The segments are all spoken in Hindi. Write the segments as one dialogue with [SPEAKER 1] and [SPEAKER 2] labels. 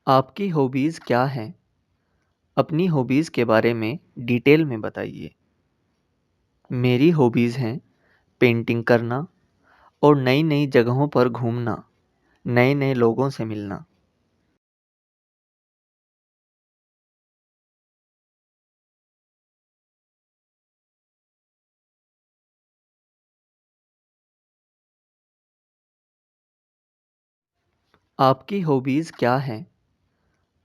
[SPEAKER 1] आपकी हॉबीज़ क्या हैं? अपनी हॉबीज़ के बारे में डिटेल में बताइए। मेरी हॉबीज़ हैं पेंटिंग करना और नई-नई जगहों पर घूमना, नए-नए लोगों से मिलना। आपकी हॉबीज़ क्या हैं?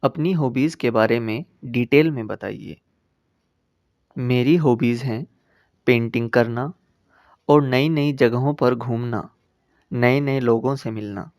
[SPEAKER 1] अपनी हॉबीज़ के बारे में डिटेल में बताइए। मेरी हॉबीज़ हैं पेंटिंग करना और नई-नई जगहों पर घूमना, नए-नए लोगों से मिलना।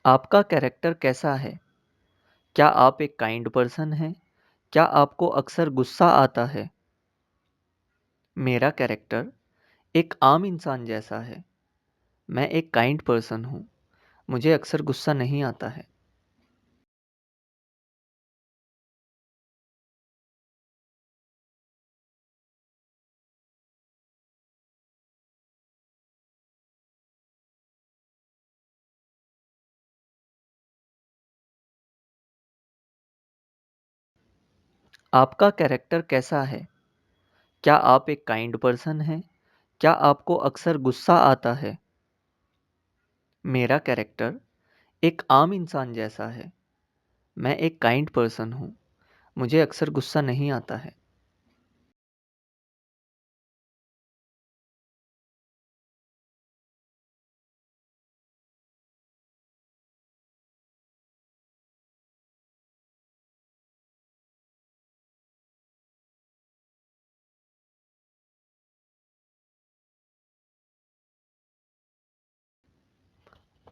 [SPEAKER 1] आपका कैरेक्टर कैसा है? क्या आप एक काइंड पर्सन हैं? क्या आपको अक्सर गुस्सा आता है? मेरा कैरेक्टर एक आम इंसान जैसा है। मैं एक काइंड पर्सन हूँ। मुझे अक्सर गुस्सा नहीं आता है। आपका कैरेक्टर कैसा है? क्या आप एक काइंड पर्सन हैं? क्या आपको अक्सर गुस्सा आता है? मेरा कैरेक्टर एक आम इंसान जैसा है। मैं एक काइंड पर्सन हूँ। मुझे अक्सर गुस्सा नहीं आता है।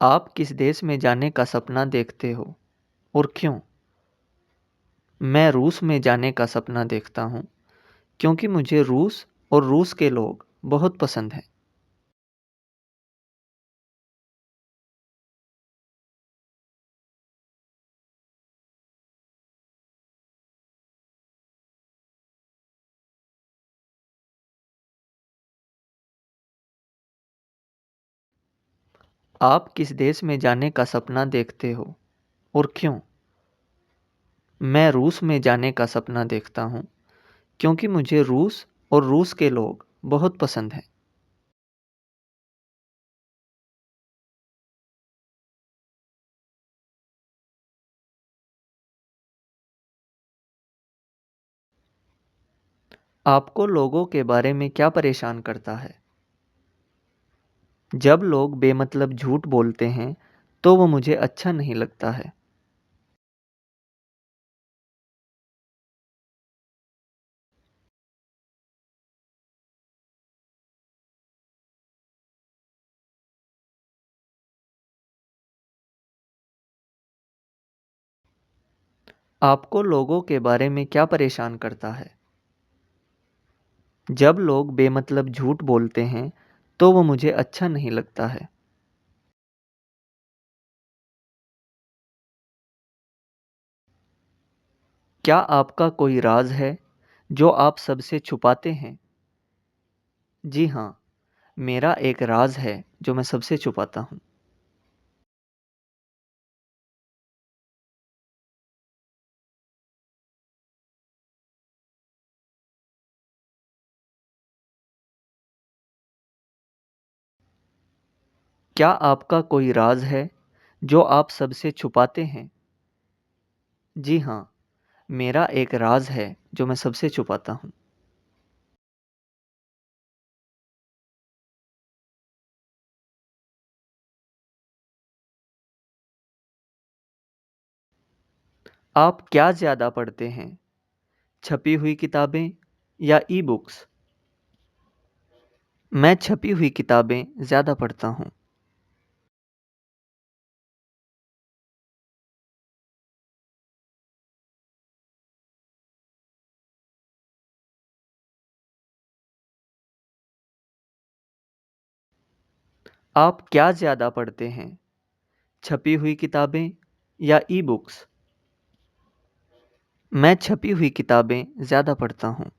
[SPEAKER 1] आप किस देश में जाने का सपना देखते हो और क्यों? मैं रूस में जाने का सपना देखता हूँ क्योंकि मुझे रूस और रूस के लोग बहुत पसंद हैं। आप किस देश में जाने का सपना देखते हो और क्यों? मैं रूस में जाने का सपना देखता हूँ क्योंकि मुझे रूस और रूस के लोग बहुत पसंद हैं। आपको लोगों के बारे में क्या परेशान करता है? जब लोग बेमतलब झूठ बोलते हैं, तो वो मुझे अच्छा नहीं लगता है। आपको लोगों के बारे में क्या परेशान करता है? जब लोग बेमतलब झूठ बोलते हैं, तो वो मुझे अच्छा नहीं लगता है। क्या आपका कोई राज़ है, जो आप सबसे छुपाते हैं? जी हाँ, मेरा एक राज़ है, जो मैं सबसे छुपाता हूँ। क्या आपका कोई राज़ है, जो आप सबसे छुपाते हैं? जी हाँ, मेरा एक राज़ है, जो मैं सबसे छुपाता हूँ। आप क्या ज़्यादा पढ़ते हैं? छपी हुई किताबें या ई-बुक्स? मैं छपी हुई किताबें ज़्यादा पढ़ता हूँ। आप क्या ज़्यादा पढ़ते हैं? छपी हुई किताबें या ई-बुक्स? मैं छपी हुई किताबें ज़्यादा पढ़ता हूँ।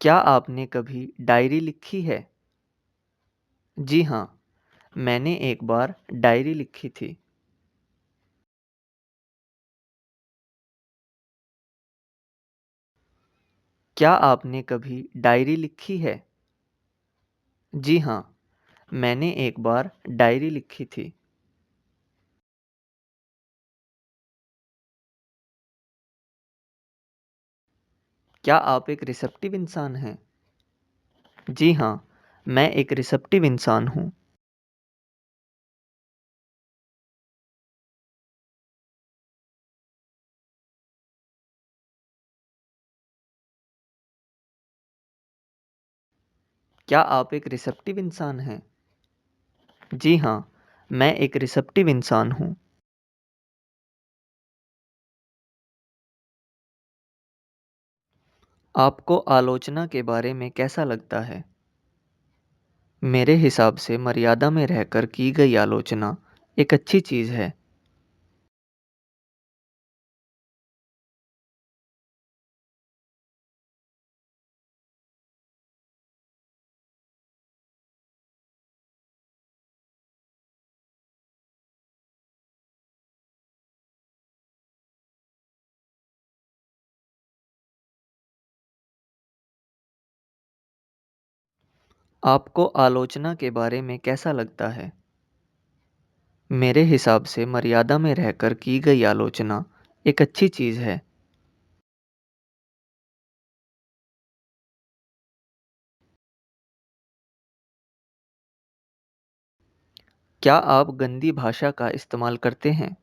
[SPEAKER 1] क्या आपने कभी डायरी लिखी है? जी हाँ, मैंने एक बार डायरी लिखी थी। क्या आपने कभी डायरी लिखी है? जी हाँ, मैंने एक बार डायरी लिखी थी। क्या आप एक रिसेप्टिव इंसान हैं? जी हाँ, मैं एक रिसेप्टिव इंसान हूँ। क्या आप एक रिसेप्टिव इंसान हैं? जी हाँ, मैं एक रिसेप्टिव इंसान हूँ। आपको आलोचना के बारे में कैसा लगता है? मेरे हिसाब से मर्यादा में रहकर की गई आलोचना एक अच्छी चीज़ है। आपको आलोचना के बारे में कैसा लगता है? मेरे हिसाब से मर्यादा में रहकर की गई आलोचना एक अच्छी चीज़ है। क्या आप गंदी भाषा का इस्तेमाल करते हैं?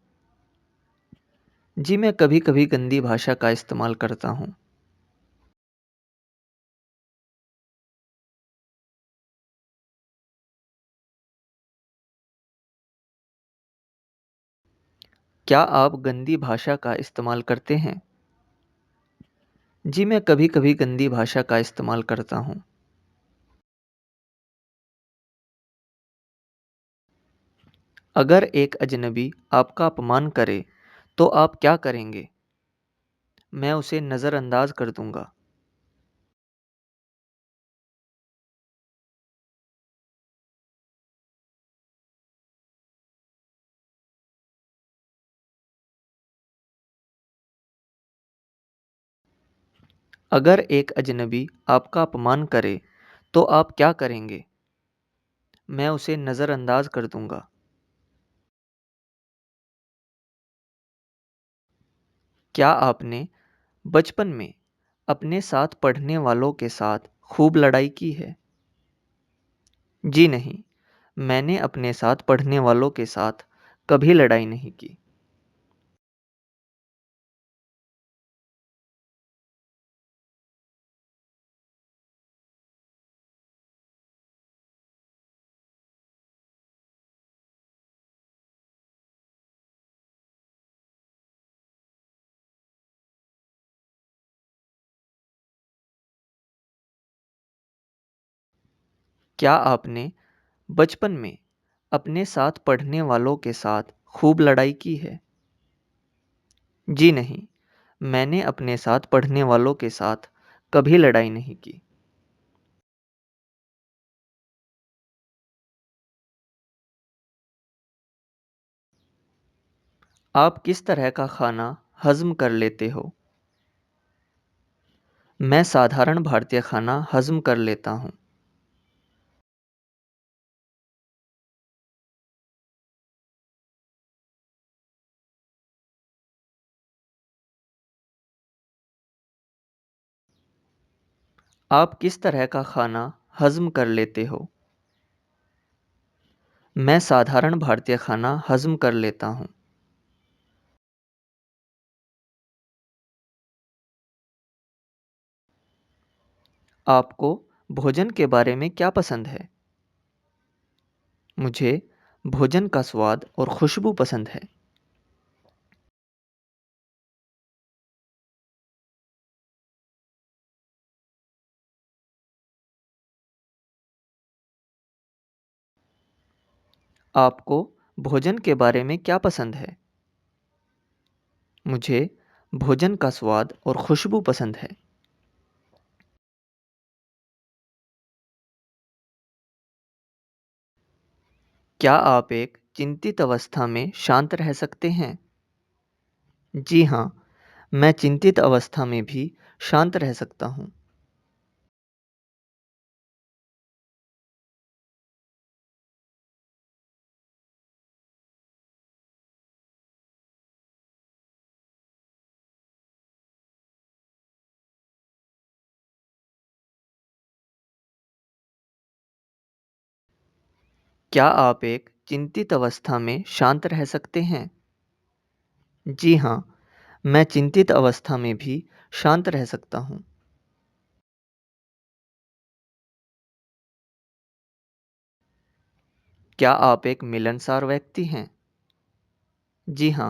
[SPEAKER 1] जी, मैं कभी-कभी गंदी भाषा का इस्तेमाल करता हूँ। क्या आप गंदी भाषा का इस्तेमाल करते हैं? जी, मैं कभी-कभी गंदी भाषा का इस्तेमाल करता हूँ। अगर एक अजनबी आपका अपमान करे, तो आप क्या करेंगे? मैं उसे नज़रअंदाज कर दूँगा। अगर एक अजनबी आपका अपमान करे, तो आप क्या करेंगे? मैं उसे नज़रअंदाज कर दूँगा। क्या आपने बचपन में अपने साथ पढ़ने वालों के साथ खूब लड़ाई की है? जी नहीं, मैंने अपने साथ पढ़ने वालों के साथ कभी लड़ाई नहीं की। क्या आपने बचपन में अपने साथ पढ़ने वालों के साथ खूब लड़ाई की है? जी नहीं, मैंने अपने साथ पढ़ने वालों के साथ कभी लड़ाई नहीं की। आप किस तरह का खाना हज़्म कर लेते हो? मैं साधारण भारतीय खाना हज़्म कर लेता हूँ। आप किस तरह का खाना हज़्म कर लेते हो? मैं साधारण भारतीय खाना हज़्म कर लेता हूँ। आपको भोजन के बारे में क्या पसंद है? मुझे भोजन का स्वाद और खुशबू पसंद है। आपको भोजन के बारे में क्या पसंद है? मुझे भोजन का स्वाद और खुशबू पसंद है। क्या आप एक चिंतित अवस्था में शांत रह सकते हैं? जी हाँ, मैं चिंतित अवस्था में भी शांत रह सकता हूँ। क्या आप एक चिंतित अवस्था में शांत रह सकते हैं? जी हाँ, मैं चिंतित अवस्था में भी शांत रह सकता हूँ। क्या आप एक मिलनसार व्यक्ति हैं? जी हाँ,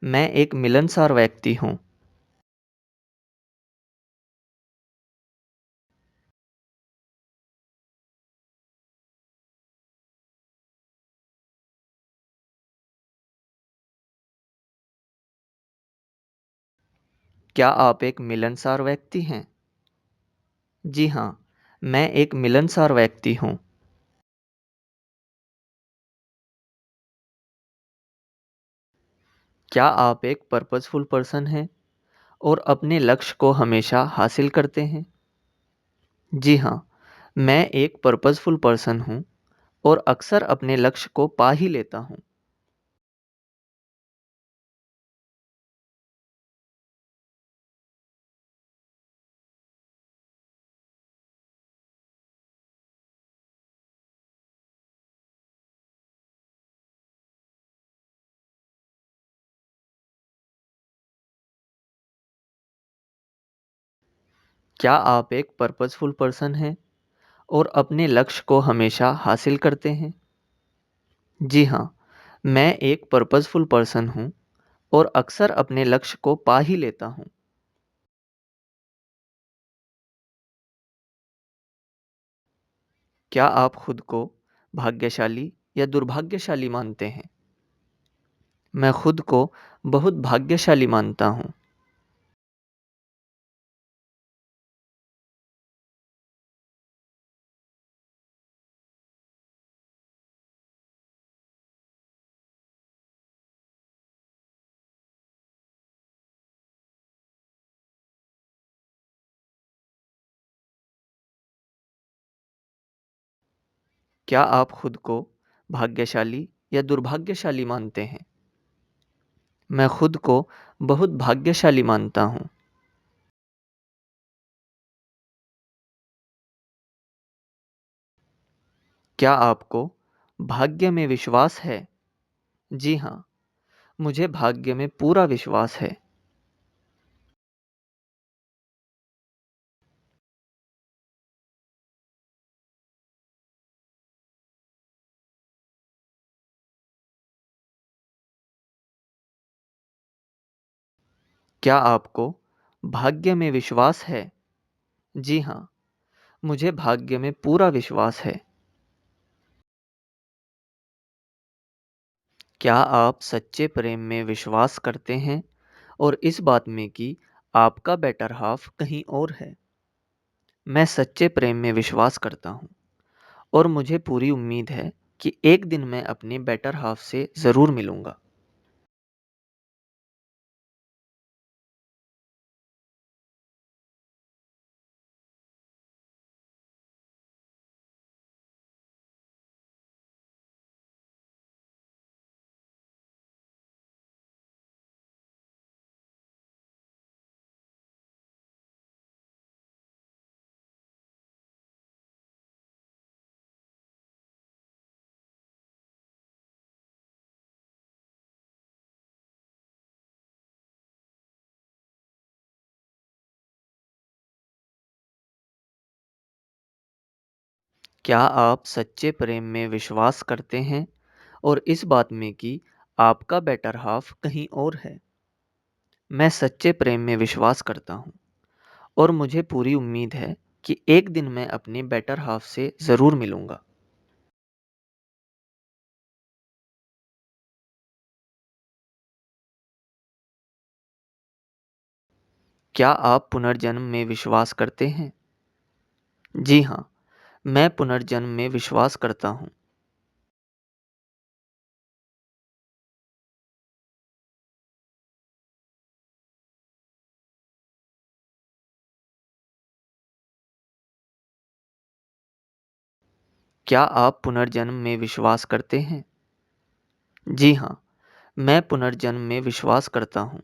[SPEAKER 1] मैं एक मिलनसार व्यक्ति हूँ। क्या आप एक मिलनसार व्यक्ति हैं? जी हाँ, मैं एक मिलनसार व्यक्ति हूँ। क्या आप एक पर्पसफुल पर्सन हैं और अपने लक्ष्य को हमेशा हासिल करते हैं? जी हाँ, मैं एक पर्पसफुल पर्सन हूँ और अक्सर अपने लक्ष्य को पा ही लेता हूँ। क्या आप एक पर्पसफुल पर्सन हैं और अपने लक्ष्य को हमेशा हासिल करते हैं? जी हाँ, मैं एक पर्पसफुल पर्सन हूँ और अक्सर अपने लक्ष्य को पा ही लेता हूँ। क्या आप खुद को भाग्यशाली या दुर्भाग्यशाली मानते हैं? मैं खुद को बहुत भाग्यशाली मानता हूँ। क्या आप खुद को भाग्यशाली या दुर्भाग्यशाली मानते हैं? मैं खुद को बहुत भाग्यशाली मानता हूँ। क्या आपको भाग्य में विश्वास है? जी हाँ, मुझे भाग्य में पूरा विश्वास है। क्या आपको भाग्य में विश्वास है? जी हाँ, मुझे भाग्य में पूरा विश्वास है। क्या आप सच्चे प्रेम में विश्वास करते हैं और इस बात में कि आपका बेटर हाफ कहीं और है? मैं सच्चे प्रेम में विश्वास करता हूँ और मुझे पूरी उम्मीद है कि एक दिन मैं अपने बेटर हाफ से ज़रूर मिलूँगा। क्या आप सच्चे प्रेम में विश्वास करते हैं और इस बात में कि आपका बेटर हाफ कहीं और है? मैं सच्चे प्रेम में विश्वास करता हूँ और मुझे पूरी उम्मीद है कि एक दिन मैं अपने बेटर हाफ से ज़रूर मिलूँगा। क्या आप पुनर्जन्म में विश्वास करते हैं? जी हाँ, मैं पुनर्जन्म में विश्वास करता हूँ। क्या आप पुनर्जन्म में विश्वास करते हैं? जी हाँ, मैं पुनर्जन्म में विश्वास करता हूँ।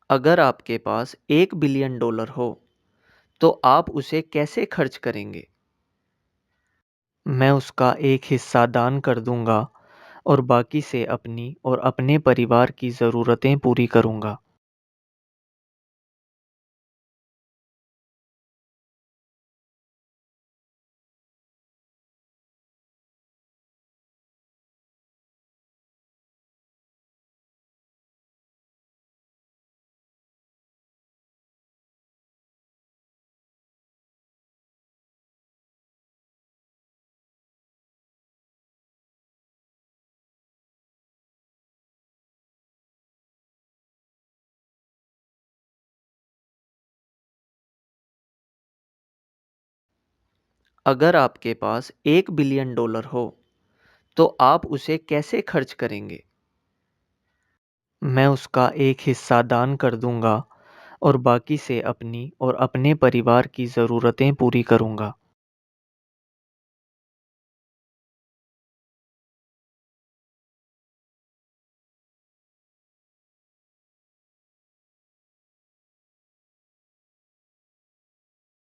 [SPEAKER 1] अगर आपके पास $1 बिलियन हो, तो आप उसे कैसे खर्च करेंगे? मैं उसका एक हिस्सा दान कर दूँगा और बाकी से अपनी और अपने परिवार की ज़रूरतें पूरी करूँगा। अगर आपके पास $1 बिलियन हो, तो आप उसे कैसे खर्च करेंगे? मैं उसका एक हिस्सा दान कर दूँगा और बाकी से अपनी और अपने परिवार की ज़रूरतें पूरी करूँगा।